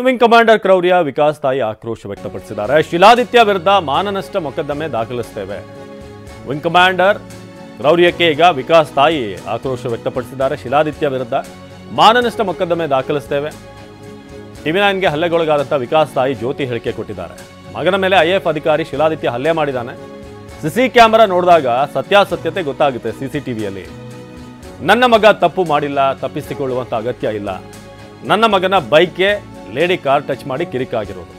Wing commander ಕ್ರೌರ್ಯ ವಿಕಾಸ್ ತಾಯಿ ಆಕ್ರೋಶ ವ್ಯಕ್ತಪಡಿಸಿದ್ದಾರೆ. ಶಿಲಾದಿತ್ಯ ವಿರುದ್ಧ ಮಾನನಷ್ಟ ಮೊಕದ್ದಮೆ ದಾಖಲಿಸುತ್ತೇವೆ. ವಿಂಗ್ ಕಮಾಂಡರ್ ಕ್ರೌರ್ಯಕ್ಕೆ ಈಗ ವಿಕಾಸ್ ತಾಯಿ ಆಕ್ರೋಶ ವ್ಯಕ್ತಪಡಿಸಿದ್ದಾರೆ. ಶಿಲಾದಿತ್ಯ ವಿರುದ್ಧ ಮಾನನಷ್ಟ ಮೊಕದ್ದಮೆ ದಾಖಲಿಸುತ್ತೇವೆ. TV9ಗೆ ಹಲ್ಲೆಗೊಳಗಾದಂಥ ವಿಕಾಸ್ ತಾಯಿ ಜ್ಯೋತಿ ಹೇಳಿಕೆ ಕೊಟ್ಟಿದ್ದಾರೆ. ಮಗನ ಮೇಲೆ IAF ಅಧಿಕಾರಿ ಶಿಲಾದಿತ್ಯ ಹಲ್ಲೆ ಮಾಡಿದ್ದಾನೆ. ಸಿಸಿ ಕ್ಯಾಮೆರಾ ನೋಡಿದಾಗ ಸತ್ಯಾಸತ್ಯತೆ ಗೊತ್ತಾಗುತ್ತೆ. CCTVಯಲ್ಲಿ ನನ್ನ ಮಗ ತಪ್ಪು ಮಾಡಿಲ್ಲ, ತಪ್ಪಿಸಿಕೊಳ್ಳುವಂಥ ಅಗತ್ಯ ಇಲ್ಲ. ನನ್ನ ಮಗನ ಬೈಕ್ಗೆ ಲೇಡಿ ಕಾರ್ ಟಚ್ ಮಾಡಿ ಕಿರಿಕಾಗಿರೋದು.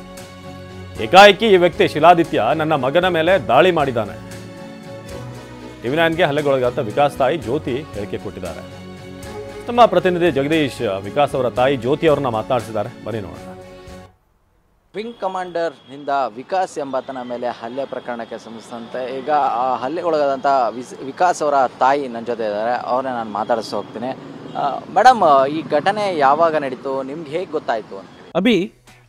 ಏಕಾಏಕಿ ಈ ವ್ಯಕ್ತಿ ಶಿಲಾದಿತ್ಯ ನನ್ನ ಮಗನ ಮೇಲೆ ದಾಳಿ ಮಾಡಿದ್ದಾನೆ. TV9ಗೆ ಹಲ್ಲೆಗೊಳಗಾದ ವಿಕಾಸ್ ತಾಯಿ ಜ್ಯೋತಿ ಹೇಳಿಕೆ ಕೊಟ್ಟಿದ್ದಾರೆ. ನಮ್ಮ ಪ್ರತಿನಿಧಿ ಜಗದೀಶ್ ವಿಕಾಸ್ ಅವರ ತಾಯಿ ಜ್ಯೋತಿ ಅವರನ್ನ ಮಾತನಾಡಿಸಿದ್ದಾರೆ. ಬನ್ನಿ ನೋಡೋಣ. ವಿಂಗ್ ಕಮಾಂಡರ್ ನಿಂದ ವಿಕಾಸ್ ಎಂಬಾತನ ಮೇಲೆ ಹಲ್ಲೆ ಪ್ರಕರಣಕ್ಕೆ ಸಂಬಂಧಿಸಿದಂತೆ ಈಗ ಆ ಹಲ್ಲೆಗೊಳಗಾದಂಥ ವಿಕಾಸ್ ಅವರ ತಾಯಿ ನನ್ನ ಜೊತೆ ಇದ್ದಾರೆ. ಅವ್ರನ್ನ ನಾನು ಮಾತಾಡಿಸಿ ಹೋಗ್ತೀನಿ. ಮೇಡಮ್, ಈ ಘಟನೆ ಯಾವಾಗ ನಡೀತು, ನಿಮ್ಗೆ ಹೇಗೆ ಗೊತ್ತಾಯ್ತು ಅಂತ? ಅಭಿ,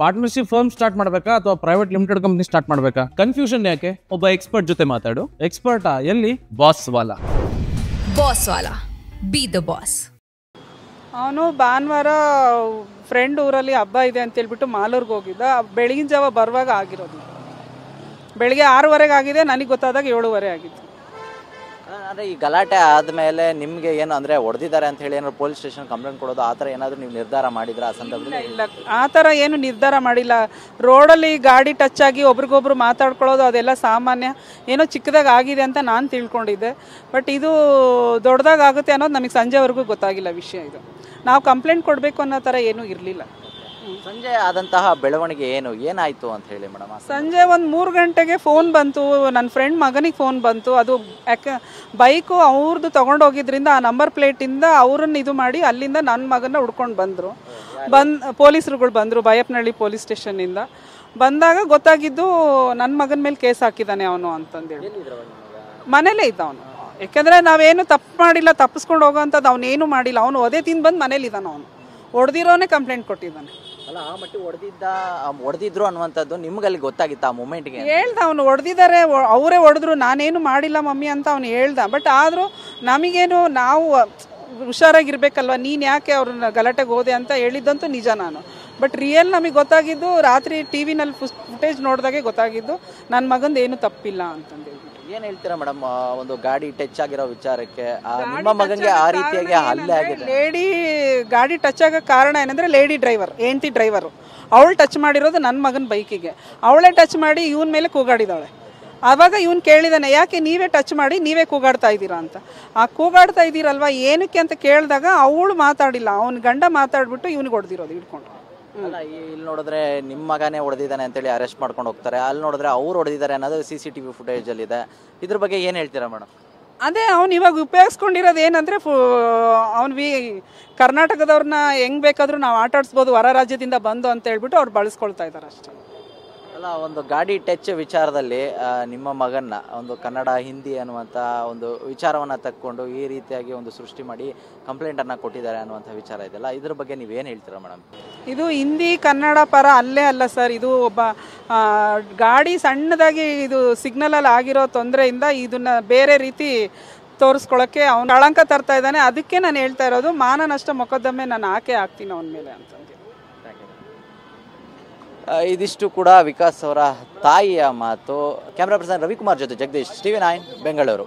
ಪಾರ್ಟ್ನರ್ಶಿಪ್ ಫರ್ಮ್ ಸ್ಟಾರ್ಟ್ ಮಾಡಬೇಕಾ ಅಥವಾ ಪ್ರೈವೇಟ್ ಲಿಮಿಟೆಡ್ ಕಂಪ್ನಿ ಸ್ಟಾರ್ಟ್ ಮಾಡಬೇಕಾ? ಕನ್ಫ್ಯೂಷನ್ ಯಾಕೆ? ಒಬ್ಬ ಎಕ್ಸ್ಪರ್ಟ್ ಜೊತೆ ಮಾತಾಡು. ಎಕ್ಸ್ಪರ್ಟಾ? ಎಲ್ಲಿ? Boss Vala. B the boss. ಅವನು ಭಾನುವಾರ ಫ್ರೆಂಡ್ ಊರಲ್ಲಿ ಹಬ್ಬ ಇದೆ ಅಂತೇಳ್ಬಿಟ್ಟು ಮಾಲೂರ್ಗೆ ಹೋಗಿದ್ದ. ಬೆಳಗಿನ ಜಾವ ಬರುವಾಗ ಆಗಿರೋದು. ಬೆಳಿಗ್ಗೆ 6:15 ಆಗಿದೆ, ನನಗೆ ಗೊತ್ತಾದಾಗ 7:15 ಆಗಿತ್ತು. ಅಂದರೆ ಈ ಗಲಾಟೆ ಆದಮೇಲೆ ನಿಮಗೆ ಏನು ಅಂದರೆ ಹೊಡೆದಿದ್ದಾರೆ ಅಂತ ಹೇಳಿ ಏನಾದ್ರು ಪೊಲೀಸ್ ಸ್ಟೇಷನ್ ಕಂಪ್ಲೇಂಟ್ ಕೊಡೋದು ಆ ಥರ ಏನಾದರೂ ನೀವು ನಿರ್ಧಾರ ಮಾಡಿದ್ರೆ ಆ ಸಂದರ್ಭದಲ್ಲಿ? ಇಲ್ಲ, ಆ ಥರ ಏನು ನಿರ್ಧಾರ ಮಾಡಿಲ್ಲ. ರೋಡಲ್ಲಿ ಗಾಡಿ ಟಚ್ ಆಗಿ ಒಬ್ರಿಗೊಬ್ರು ಮಾತಾಡ್ಕೊಳ್ಳೋದು ಅದೆಲ್ಲ ಸಾಮಾನ್ಯ. ಏನೋ ಚಿಕ್ಕದಾಗ ಆಗಿದೆ ಅಂತ ನಾನು ತಿಳ್ಕೊಂಡಿದ್ದೆ. ಬಟ್ ಇದು ದೊಡ್ಡದಾಗ ಆಗುತ್ತೆ ಅನ್ನೋದು ನಮಗೆ ಸಂಜೆವರೆಗೂ ಗೊತ್ತಾಗಿಲ್ಲ ವಿಷಯ. ಇದು ನಾವು ಕಂಪ್ಲೇಂಟ್ ಕೊಡಬೇಕು ಅನ್ನೋ ಥರ ಏನೂ ಇರಲಿಲ್ಲ. ಸಂಜೆ ಆದಂತಹ ಬೆಳವಣಿಗೆ ಏನಾಯಿತು ಅಂತ ಹೇಳಿ ಮೇಡಮ್? ಸಂಜೆ ಒಂದು 3 ಗಂಟೆಗೆ ಫೋನ್ ಬಂತು. ನನ್ನ ಫ್ರೆಂಡ್ ಮಗನಿಗೆ ಫೋನ್ ಬಂತು. ಅದು ಬೈಕು ಅವ್ರದ್ದು ತೊಗೊಂಡೋಗಿದ್ರಿಂದ ಆ ನಂಬರ್ ಪ್ಲೇಟಿಂದ ಅವ್ರನ್ನ ಇದು ಮಾಡಿ ಅಲ್ಲಿಂದ ನನ್ನ ಮಗನ ಹುಡ್ಕೊಂಡು ಬಂದರು. ಪೊಲೀಸರುಗಳು ಬಂದರು, ಬೈಯಪ್ಪನಹಳ್ಳಿ ಪೊಲೀಸ್ ಸ್ಟೇಷನ್ನಿಂದ. ಬಂದಾಗ ಗೊತ್ತಾಗಿದ್ದು ನನ್ನ ಮಗನ ಮೇಲೆ ಕೇಸ್ ಹಾಕಿದ್ದಾನೆ ಅವನು ಅಂತಂದೇಳಿ. ಮನೇಲೇ ಇದ್ದ ಅವನು. ಯಾಕೆಂದರೆ ನಾವೇನು ತಪ್ಪು ಮಾಡಿಲ್ಲ, ತಪ್ಪಿಸ್ಕೊಂಡು ಹೋಗೋವಂಥದ್ದು ಅವನೇನು ಮಾಡಿಲ್ಲ. ಅವನು ಒದೆ ತಿಂದು ಬಂದು ಮನೇಲಿದ್ದಾನೆ. ಅವನು ಹೊಡೆದಿರೋನೇ ಕಂಪ್ಲೇಂಟ್ ಕೊಟ್ಟಿದ್ದಾನೆ. ಅಲ್ಲ, ಆ ಮಟ್ಟಿ ಹೊಡೆದಿದ್ರು ಅನ್ನುವಂಥದ್ದು ನಿಮ್ಗಲ್ಲಿ ಗೊತ್ತಾಗಿತ್ತು ಆ ಮೂಮೆಂಟ್ಗೆ? ಹೇಳ್ದ ಅವನು ಹೊಡೆದಿದ್ದಾರೆ, ಅವರೇ ಹೊಡೆದ್ರು, ನಾನೇನು ಮಾಡಿಲ್ಲ ಮಮ್ಮಿ ಅಂತ ಅವನು ಹೇಳ್ದ. ಬಟ್ ಆದರೂ ನಮಗೇನು, ನಾವು ಹುಷಾರಾಗಿರ್ಬೇಕಲ್ವ, ನೀನು ಯಾಕೆ ಅವ್ರನ್ನ ಗಲಾಟೆಗೆ ಹೋದೆ ಅಂತ ಹೇಳಿದ್ದಂತೂ ನಿಜ ನಾನು. ಬಟ್ ರಿಯಲ್ ನಮಗೆ ಗೊತ್ತಾಗಿದ್ದು ರಾತ್ರಿ TV9 ಫುಟೇಜ್ ನೋಡಿದಾಗೆ ಗೊತ್ತಾಗಿದ್ದು ನನ್ನ ಮಗಂದು ಏನು ತಪ್ಪಿಲ್ಲ ಅಂತಂದೇಳಿ. ಏನು ಹೇಳ್ತೀರಾ ಮೇಡಮ್, ಒಂದು ಗಾಡಿ ಟಚ್ ಆಗಿರೋ ವಿಚಾರಕ್ಕೆ ನಿಮ್ಮ ಮಗನಿಗೆ ಆ ರೀತಿಯಾಗಿ ಹಲ್ಲೆ ಆಗಿದೆ? ಲೇಡಿ ಗಾಡಿ ಟಚ್ ಆಗೋ ಕಾರಣ ಏನಂದರೆ ಲೇಡಿ ಡ್ರೈವರ್, ಹೆಂಡತಿ ಡ್ರೈವರು, ಅವಳು ಟಚ್ ಮಾಡಿರೋದು ನನ್ನ ಮಗನ ಬೈಕಿಗೆ. ಅವಳೇ ಟಚ್ ಮಾಡಿ ಇವನ ಮೇಲೆ ಕೂಗಾಡಿದಾಳೆ. ಆವಾಗ ಇವನು ಕೇಳಿದಾನೆ, ಯಾಕೆ ನೀವೇ ಟಚ್ ಮಾಡಿ ನೀವೇ ಕೂಗಾಡ್ತಾ ಇದ್ದೀರಾ ಅಂತ. ಆ ಕೂಗಾಡ್ತಾ ಇದ್ದೀರಲ್ವ ಏನಕ್ಕೆ ಅಂತ ಕೇಳಿದಾಗ ಅವಳು ಮಾತಾಡಿಲ್ಲ. ಅವನ ಗಂಡ ಮಾತಾಡ್ಬಿಟ್ಟು ಇವನಿಗೆ ಹೊಡೆದಿರೋದು ಹಿಡ್ಕೊಂಡು. ಅಲ್ಲ, ಇಲ್ಲಿ ನೋಡಿದ್ರೆ ನಿಮ್ಮ ಮಗನೇ ಹೊಡೆದಿದ್ದಾನೆ ಅಂತೇಳಿ ಅರೆಸ್ಟ್ ಮಾಡ್ಕೊಂಡು ಹೋಗ್ತಾರೆ. ಅಲ್ಲಿ ನೋಡಿದ್ರೆ ಅವ್ರು ಹೊಡೆದಿದ್ದಾರೆ ಅನ್ನೋದು CCTV ಫುಟೇಜಲ್ಲಿ ಇದೆ. ಇದ್ರ ಬಗ್ಗೆ ಏನು ಹೇಳ್ತೀರಾ ಮೇಡಮ್? ಅದೇ ಅವ್ನು ಇವಾಗ ಉಪಯೋಗಿಸ್ಕೊಂಡಿರೋದು ಏನಂದರೆ, ಅವ್ನು ಕರ್ನಾಟಕದವ್ರನ್ನ ಹೆಂಗೆ ಬೇಕಾದರೂ ನಾವು ಆಟ ಆಡಿಸ್ಬೋದು, ಹೊರ ರಾಜ್ಯದಿಂದ ಬಂದು ಅಂತ ಹೇಳ್ಬಿಟ್ಟು ಅವ್ರು ಬಳಸ್ಕೊಳ್ತಾ ಇದ್ದಾರೆ ಅಷ್ಟೇ. ಅಲ್ಲ, ಒಂದು ಗಾಡಿ ಟಚ್ ವಿಚಾರದಲ್ಲಿ ನಿಮ್ಮ ಮಗನ್ನ ಒಂದು ಕನ್ನಡ ಹಿಂದಿ ಅನ್ನುವಂಥ ಒಂದು ವಿಚಾರವನ್ನು ತಕ್ಕೊಂಡು ಈ ರೀತಿಯಾಗಿ ಒಂದು ಸೃಷ್ಟಿ ಮಾಡಿ ಕಂಪ್ಲೇಂಟನ್ನು ಕೊಟ್ಟಿದ್ದಾರೆ ಅನ್ನುವಂಥ ವಿಚಾರ ಇದೆಯಲ್ಲ, ಇದ್ರ ಬಗ್ಗೆ ನೀವೇನು ಹೇಳ್ತೀರಾ ಮೇಡಮ್? ಇದು ಹಿಂದಿ ಕನ್ನಡ ಪರ ಅಲ್ಲೇ ಅಲ್ಲ ಸರ್. ಇದು ಒಬ್ಬ ಗಾಡಿ ಸಣ್ಣದಾಗಿ ಇದು ಸಿಗ್ನಲಲ್ಲಿ ಆಗಿರೋ ತೊಂದರೆಯಿಂದ ಇದನ್ನು ಬೇರೆ ರೀತಿ ತೋರಿಸ್ಕೊಳ್ಳೋಕ್ಕೆ ಅವನು ಕಳಂಕ ತರ್ತಾ ಇದ್ದಾನೆ. ಅದಕ್ಕೆ ನಾನು ಹೇಳ್ತಾ ಇರೋದು, ಮಾನನಷ್ಟ ಮೊಕದ್ದಮೆ ನಾನು ಹಾಕ್ತೀನಿ ಅವನ ಮೇಲೆ ಅಂತ. ಇದಿಷ್ಟು ಕೂಡ ವಿಕಾಸ್ ಅವರ ತಾಯಿಯ ಮಾತು. ಕ್ಯಾಮ್ರಾ ಪರ್ಸನ್ ರವಿಕುಮಾರ್ ಜೊತೆ ಜಗದೀಶ್, TV9 ಬೆಂಗಳೂರು.